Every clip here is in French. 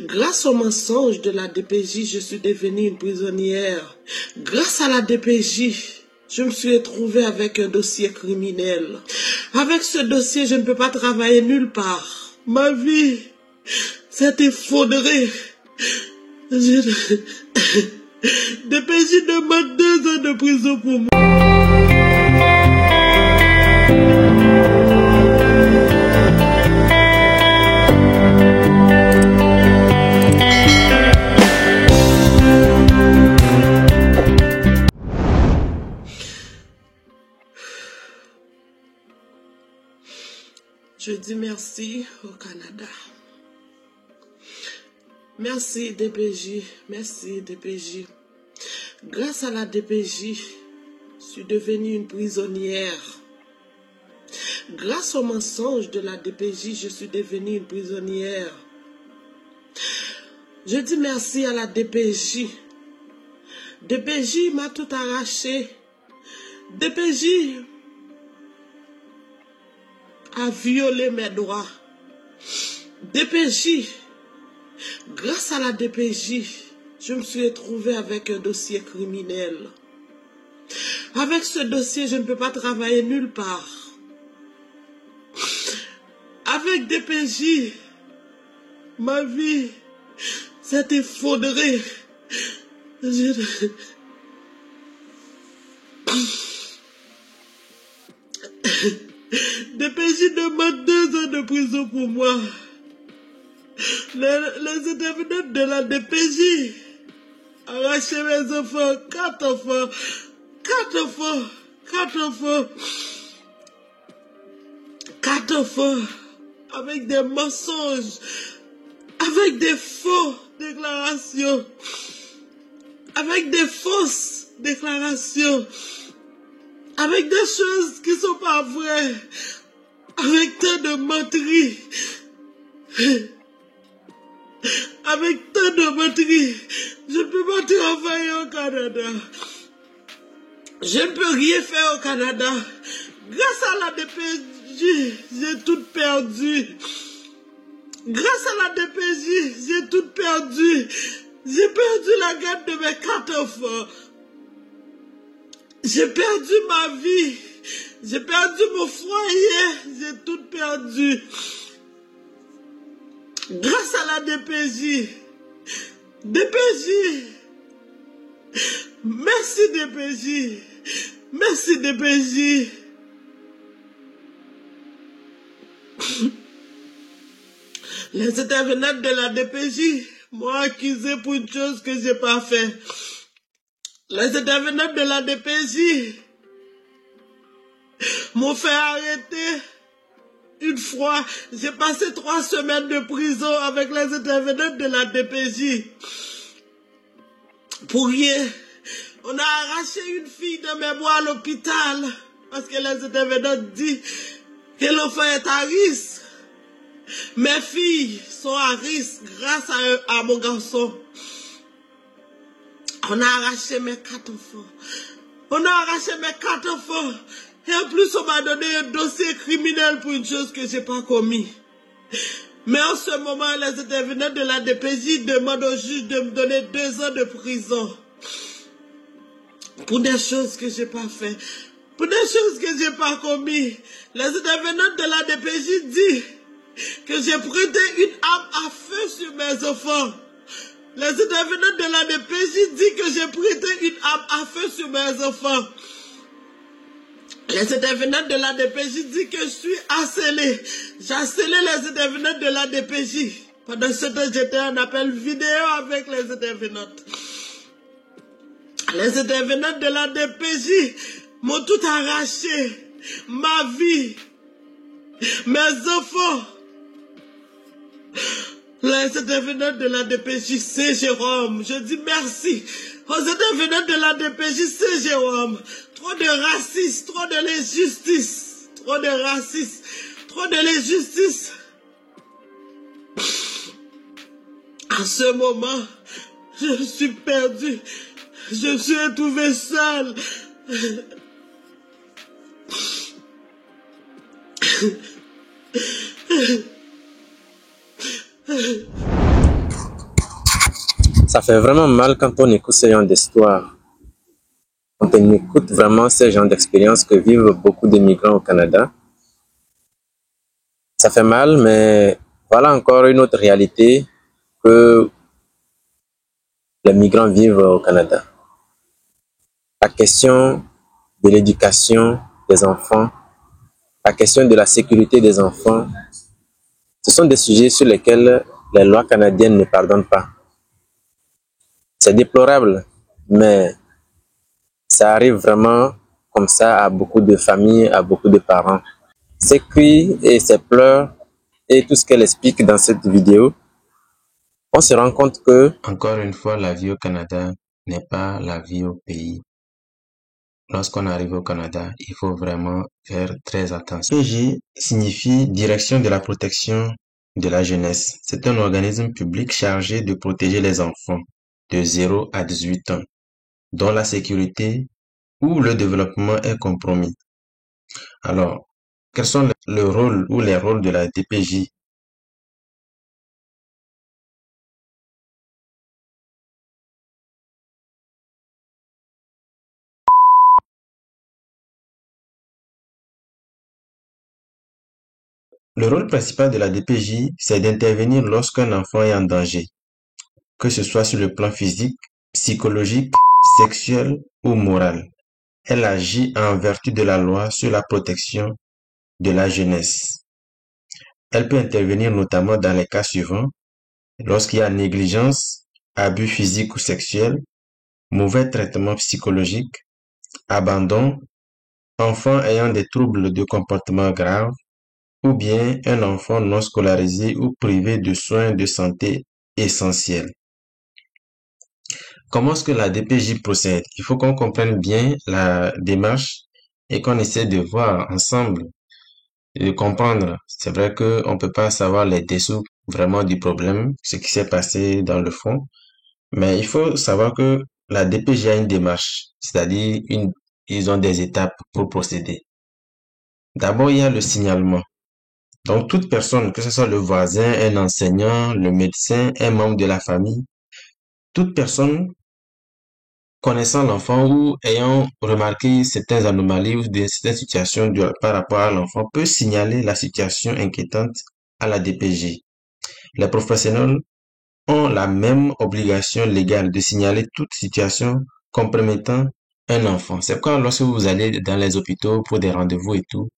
Grâce au mensonge de la DPJ, je suis devenue une prisonnière. Grâce à la DPJ, je me suis retrouvée avec un dossier criminel. Avec ce dossier, je ne peux pas travailler nulle part. Ma vie s'est effondrée. DPJ demande 2 ans de prison pour moi. Je dis merci au Canada. Merci DPJ, merci DPJ. Grâce à la DPJ, je suis devenue une prisonnière. Grâce au mensonge de la DPJ, je suis devenue une prisonnière. Je dis merci à la DPJ. DPJ m'a tout arraché. DPJ a violé mes droits. DPJ, grâce à la DPJ, je me suis retrouvée avec un dossier criminel. Avec ce dossier, je ne peux pas travailler nulle part. Avec DPJ, ma vie s'est effondrée. DPJ demande 2 ans de prison pour moi. Les intervenants de la DPJ arraché mes enfants, 4 enfants, 4 enfants, 4 enfants, 4 enfants, avec des mensonges, avec des faux déclarations, avec des fausses déclarations, avec des choses qui ne sont pas vraies, avec tant de menteries, avec tant de menteries. Je ne peux pas travailler au Canada. Je ne peux rien faire au Canada. Grâce à la DPJ, j'ai tout perdu. Grâce à la DPJ, j'ai tout perdu. J'ai perdu la garde de mes 4 enfants. J'ai perdu ma vie. J'ai perdu mon foyer. J'ai tout perdu. Grâce à la DPJ. DPJ. Merci DPJ. Merci DPJ. Les intervenants de la DPJ m'ont accusé pour une chose que je n'ai pas fait. Les intervenants de la DPJ m'ont fait arrêter une fois. J'ai passé 3 semaines de prison avec les intervenants de la DPJ. Pour rien. On a arraché une fille de mes bras à l'hôpital parce que les intervenants disent que l'enfant est à risque. Mes filles sont à risque grâce à mon garçon. On a arraché mes 4 enfants. On a arraché mes 4 enfants. Et en plus, on m'a donné un dossier criminel pour une chose que je n'ai pas commis. Mais en ce moment, les intervenants de la DPJ demandent au juge de me donner 2 ans de prison. Pour des choses que je n'ai pas fait. Pour des choses que je n'ai pas commis. Les intervenants de la DPJ disent que j'ai prêté une arme à feu sur mes enfants. Les intervenants de la DPJ disent que j'ai prêté une arme à feu sur mes enfants. Les intervenants de la DPJ disent que je suis harcelé. J'ai harcelé les intervenants de la DPJ. Pendant ce temps, j'étais en appel vidéo avec les intervenantes. Les intervenants de la DPJ m'ont tout arraché. Ma vie. Mes enfants. Les intervenants de la DPJ, c'est Jérôme. Je dis merci aux intervenants de la DPJ, c'est Jérôme. Trop de racisme, trop de l'injustice. Trop de racisme, trop de l'injustice. En ce moment, je suis perdu. Je suis retrouvé seul. Ça fait vraiment mal quand on écoute ce genre d'histoire. Quand on écoute vraiment ce genre d'expérience que vivent beaucoup de migrants au Canada. Ça fait mal, mais voilà encore une autre réalité que les migrants vivent au Canada. La question de l'éducation des enfants, la question de la sécurité des enfants, ce sont des sujets sur lesquels les lois canadiennes ne pardonnent pas. C'est déplorable, mais ça arrive vraiment comme ça à beaucoup de familles, à beaucoup de parents. Ces cris et ces pleurs et tout ce qu'elle explique dans cette vidéo, on se rend compte que, encore une fois, la vie au Canada n'est pas la vie au pays. Lorsqu'on arrive au Canada, il faut vraiment faire très attention. DPJ signifie Direction de la protection de la jeunesse. C'est un organisme public chargé de protéger les enfants de 0 à 18 ans, dont la sécurité ou le développement est compromis. Alors, quels sont le rôle ou les rôles de la DPJ? Le rôle principal de la DPJ, c'est d'intervenir lorsqu'un enfant est en danger, que ce soit sur le plan physique, psychologique, sexuel ou moral. Elle agit en vertu de la loi sur la protection de la jeunesse. Elle peut intervenir notamment dans les cas suivants: lorsqu'il y a négligence, abus physique ou sexuel, mauvais traitement psychologique, abandon, enfant ayant des troubles de comportement graves, ou bien un enfant non scolarisé ou privé de soins de santé essentiels. Comment est-ce que la DPJ procède? Il faut qu'on comprenne bien la démarche et qu'on essaie de voir ensemble et de comprendre. C'est vrai qu'on ne peut pas savoir les dessous vraiment du problème, ce qui s'est passé dans le fond, mais il faut savoir que la DPJ a une démarche, c'est-à-dire ils ont des étapes pour procéder. D'abord, il y a le signalement. Donc, toute personne, que ce soit le voisin, un enseignant, le médecin, un membre de la famille, toute personne connaissant l'enfant ou ayant remarqué certaines anomalies ou certaines situations par rapport à l'enfant peut signaler la situation inquiétante à la DPJ. Les professionnels ont la même obligation légale de signaler toute situation compromettant un enfant. C'est quand lorsque vous allez dans les hôpitaux pour des rendez-vous et tout,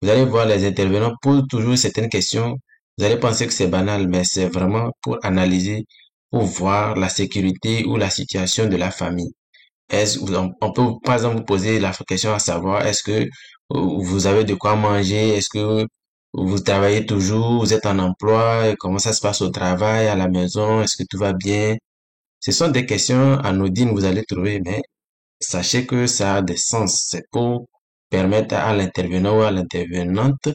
vous allez voir les intervenants posent toujours certaines questions. Vous allez penser que c'est banal, mais c'est vraiment pour analyser, pour voir la sécurité ou la situation de la famille. On peut par exemple vous poser la question à savoir, est-ce que vous avez de quoi manger? Est-ce que vous travaillez toujours? Vous êtes en emploi? Et comment ça se passe au travail, à la maison? Est-ce que tout va bien? Ce sont des questions anodines, vous allez trouver, mais sachez que ça a des sens. C'est pour permettre à l'intervenant ou à l'intervenante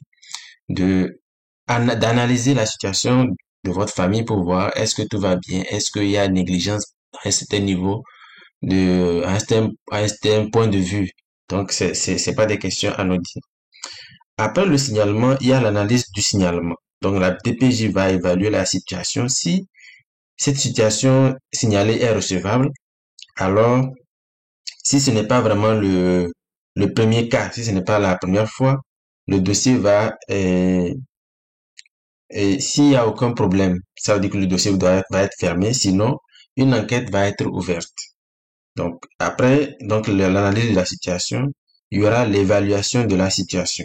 de d'analyser la situation de votre famille pour voir est-ce que tout va bien, est-ce qu'il y a négligence à un certain niveau à un certain point de vue. Donc c'est pas des questions anodines. Après le signalement, il y a l'analyse du signalement. Donc la DPJ va évaluer la situation. Si cette situation signalée est recevable, alors si ce n'est pas vraiment le premier cas, si ce n'est pas la première fois, le dossier va et s'il n'y a aucun problème, ça veut dire que le dossier va être fermé. Sinon, une enquête va être ouverte. Donc, après l'analyse de la situation, il y aura l'évaluation de la situation.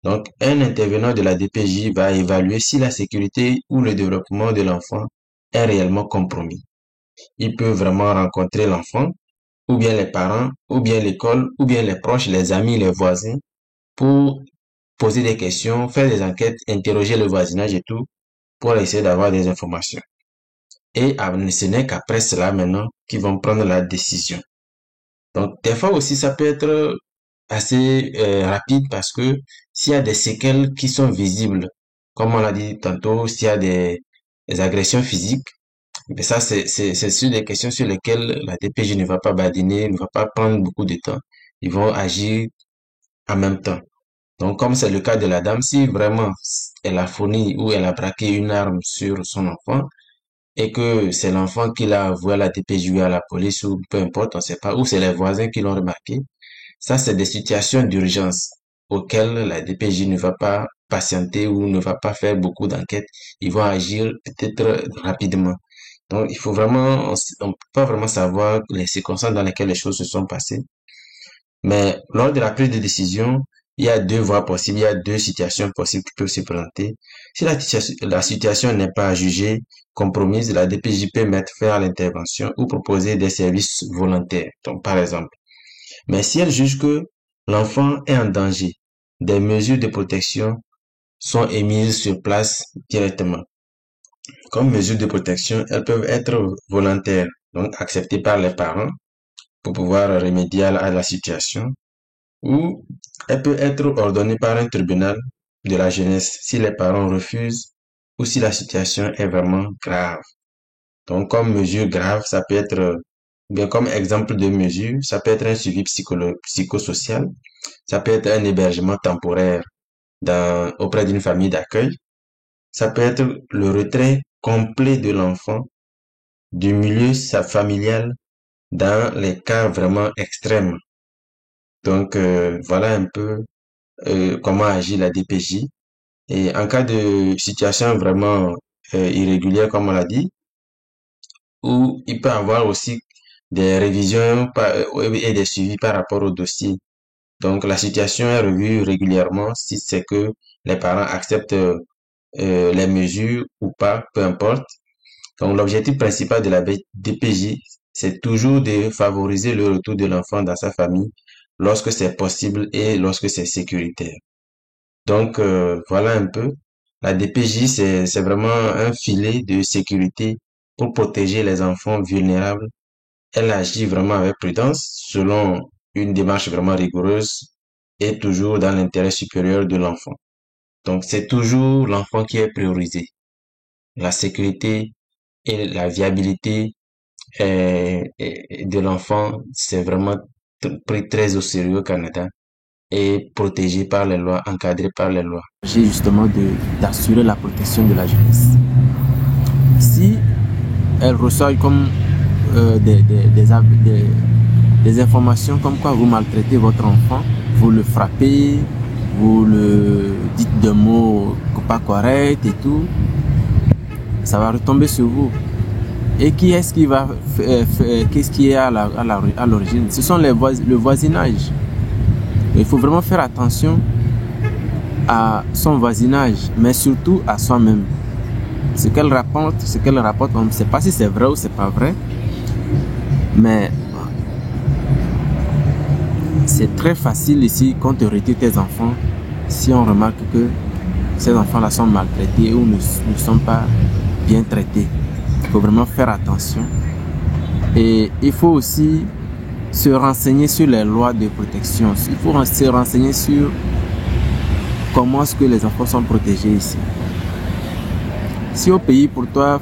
Donc, un intervenant de la DPJ va évaluer si la sécurité ou le développement de l'enfant est réellement compromis. Il peut vraiment rencontrer l'enfant, ou bien les parents, ou bien l'école, ou bien les proches, les amis, les voisins, pour poser des questions, faire des enquêtes, interroger le voisinage et tout, pour essayer d'avoir des informations. Et ce n'est qu'après cela maintenant qu'ils vont prendre la décision. Donc, des fois aussi, ça peut être assez rapide parce que s'il y a des séquelles qui sont visibles, comme on l'a dit tantôt, s'il y a des agressions physiques, mais ça, c'est sur des questions sur lesquelles la DPJ ne va pas badiner, ne va pas prendre beaucoup de temps. Ils vont agir en même temps. Donc, comme c'est le cas de la dame, si vraiment elle a fourni ou elle a braqué une arme sur son enfant, et que c'est l'enfant qui l'a avoué à la DPJ ou à la police ou peu importe, on ne sait pas, ou c'est les voisins qui l'ont remarqué, ça c'est des situations d'urgence auxquelles la DPJ ne va pas patienter ou ne va pas faire beaucoup d'enquêtes. Ils vont agir peut-être rapidement. Donc il faut vraiment, on peut pas vraiment savoir les circonstances dans lesquelles les choses se sont passées. Mais lors de la prise de décision, il y a deux voies possibles, il y a deux situations possibles qui peuvent se présenter. Si la situation n'est pas jugée compromise, la DPJ peut mettre fin à l'intervention ou proposer des services volontaires. Donc, par exemple. Mais si elle juge que l'enfant est en danger, des mesures de protection sont émises sur place directement. Comme mesures de protection, elles peuvent être volontaires, donc acceptées par les parents pour pouvoir remédier à la situation, ou elle peut être ordonnée par un tribunal de la jeunesse si les parents refusent ou si la situation est vraiment grave. Donc, comme mesure grave, ça peut être, bien comme exemple de mesure, ça peut être un suivi psychosocial, ça peut être un hébergement temporaire auprès d'une famille d'accueil, ça peut être le retrait complet de l'enfant du milieu familial dans les cas vraiment extrêmes. Donc, voilà un peu comment agit la DPJ. Et en cas de situation vraiment irrégulière, comme on l'a dit, où il peut avoir aussi des révisions et des suivis par rapport au dossier. Donc, la situation est revue régulièrement si c'est que les parents acceptent les mesures ou pas, peu importe. Donc, l'objectif principal de la DPJ, c'est toujours de favoriser le retour de l'enfant dans sa famille lorsque c'est possible et lorsque c'est sécuritaire. Donc, voilà un peu. La DPJ, c'est vraiment un filet de sécurité pour protéger les enfants vulnérables. Elle agit vraiment avec prudence, selon une démarche vraiment rigoureuse et toujours dans l'intérêt supérieur de l'enfant. Donc, c'est toujours l'enfant qui est priorisé. La sécurité et la viabilité de l'enfant, c'est vraiment pris très au sérieux au Canada et protégé par les lois, encadré par les lois. J'ai justement d'assurer la protection de la jeunesse. Si elle reçoit comme des informations comme quoi vous maltraitez votre enfant, vous le frappez, vous le dites des mots pas corrects et tout, ça va retomber sur vous. Et qui est-ce qui va qu'est-ce qui est à l'origine? Ce sont le voisinage. Il faut vraiment faire attention à son voisinage, mais surtout à soi-même. Ce qu'elle rapporte, on ne sait pas si c'est vrai ou c'est pas vrai, mais c'est très facile ici quand tu retires tes enfants, si on remarque que ces enfants-là sont maltraités ou ne sont pas bien traités. Il faut vraiment faire attention. Et il faut aussi se renseigner sur les lois de protection. Il faut se renseigner sur comment est-ce que les enfants sont protégés ici. Si au pays, pour toi,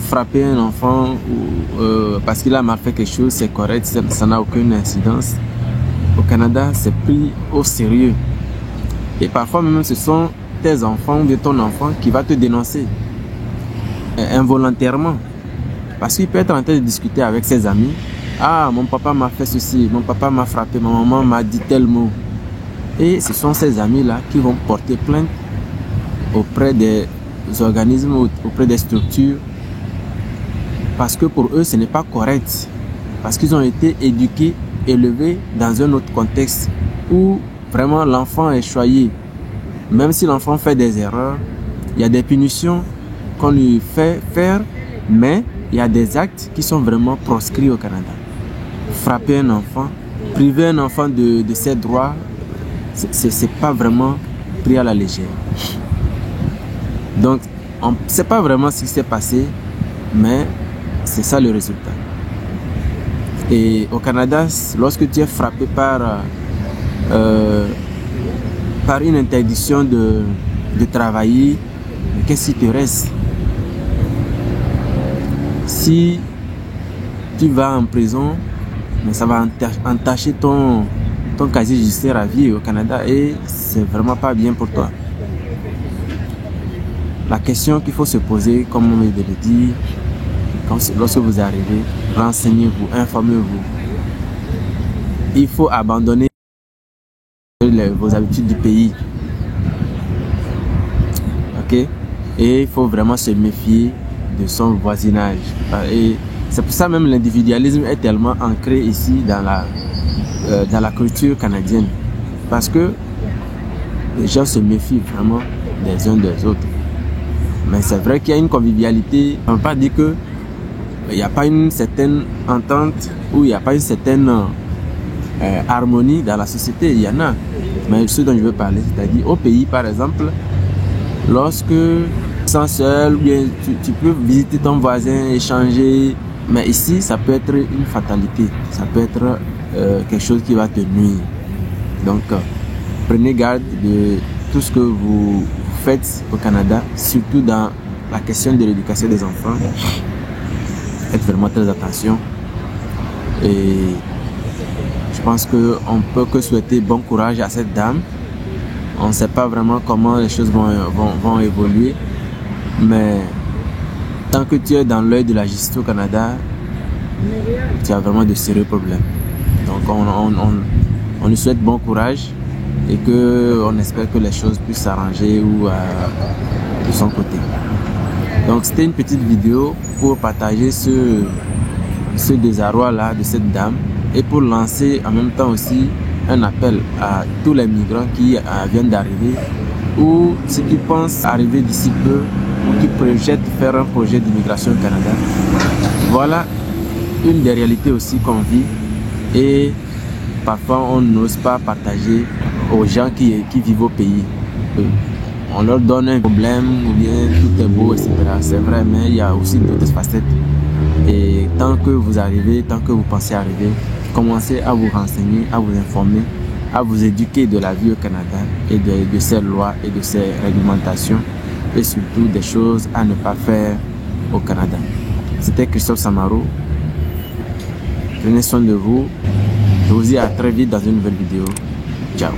frapper un enfant parce qu'il a mal fait quelque chose, c'est correct, ça n'a aucune incidence. Au Canada, c'est pris au sérieux. Et parfois même, ce sont tes enfants ou de ton enfant qui va te dénoncer involontairement. Parce qu'il peut être en train de discuter avec ses amis. Ah, mon papa m'a fait ceci, mon papa m'a frappé, ma maman m'a dit tel mot. Et ce sont ces amis-là qui vont porter plainte auprès des organismes, auprès des structures. Parce que pour eux, ce n'est pas correct. Parce qu'ils ont été éduqués, élevés dans un autre contexte où vraiment l'enfant est choyé. Même si l'enfant fait des erreurs, il y a des punitions qu'on lui fait faire, mais il y a des actes qui sont vraiment proscrits au Canada. Frapper un enfant, priver un enfant de ses droits, c'est pas vraiment pris à la légère. Donc, on ne sait pas vraiment ce qui s'est passé, mais c'est ça le résultat. Et au Canada, lorsque tu es frappé par une interdiction de travailler, qu'est-ce qui te reste? Si tu vas en prison, mais ça va entacher ton casier judiciaire à vie au Canada et c'est vraiment pas bien pour toi. La question qu'il faut se poser, comme on vient de le dire, lorsque vous arrivez, renseignez-vous, informez-vous. Il faut abandonner vos habitudes du pays. Ok? Et il faut vraiment se méfier de son voisinage. Et c'est pour ça même l'individualisme est tellement ancré ici dans la culture canadienne. Parce que les gens se méfient vraiment des uns des autres. Mais c'est vrai qu'il y a une convivialité. On ne peut pas dire qu'il n'y a pas une certaine entente ou il n'y a pas une certaine harmonie dans la société. Il y en a. Mais ce dont je veux parler, c'est-à-dire au pays par exemple, lorsque tu te sens seul, bien, tu peux visiter ton voisin, échanger. Mais ici, ça peut être une fatalité. Ça peut être quelque chose qui va te nuire. Donc, prenez garde de tout ce que vous faites au Canada, surtout dans la question de l'éducation des enfants. Faites vraiment très attention. Et je pense qu'on ne peut que souhaiter bon courage à cette dame. On ne sait pas vraiment comment les choses vont évoluer. Mais tant que tu es dans l'œil de la justice au Canada, tu as vraiment de sérieux problèmes. Donc on lui souhaite bon courage et qu'on espère que les choses puissent s'arranger ou de son côté. Donc c'était une petite vidéo pour partager ce désarroi-là de cette dame et pour lancer en même temps aussi un appel à tous les migrants qui viennent d'arriver ou ceux qui pensent arriver d'ici peu ou qui projettent faire un projet d'immigration au Canada. Voilà une des réalités aussi qu'on vit et parfois on n'ose pas partager aux gens qui vivent au pays. On leur donne un problème ou bien tout est beau, etc. C'est vrai, mais il y a aussi d'autres facettes. Et tant que vous arrivez, tant que vous pensez arriver, commencez à vous renseigner, à vous informer, à vous éduquer de la vie au Canada et de ses lois et de ses réglementations et surtout des choses à ne pas faire au Canada. C'était Christophe Samaro. Prenez soin de vous. Je vous dis à très vite dans une nouvelle vidéo. Ciao.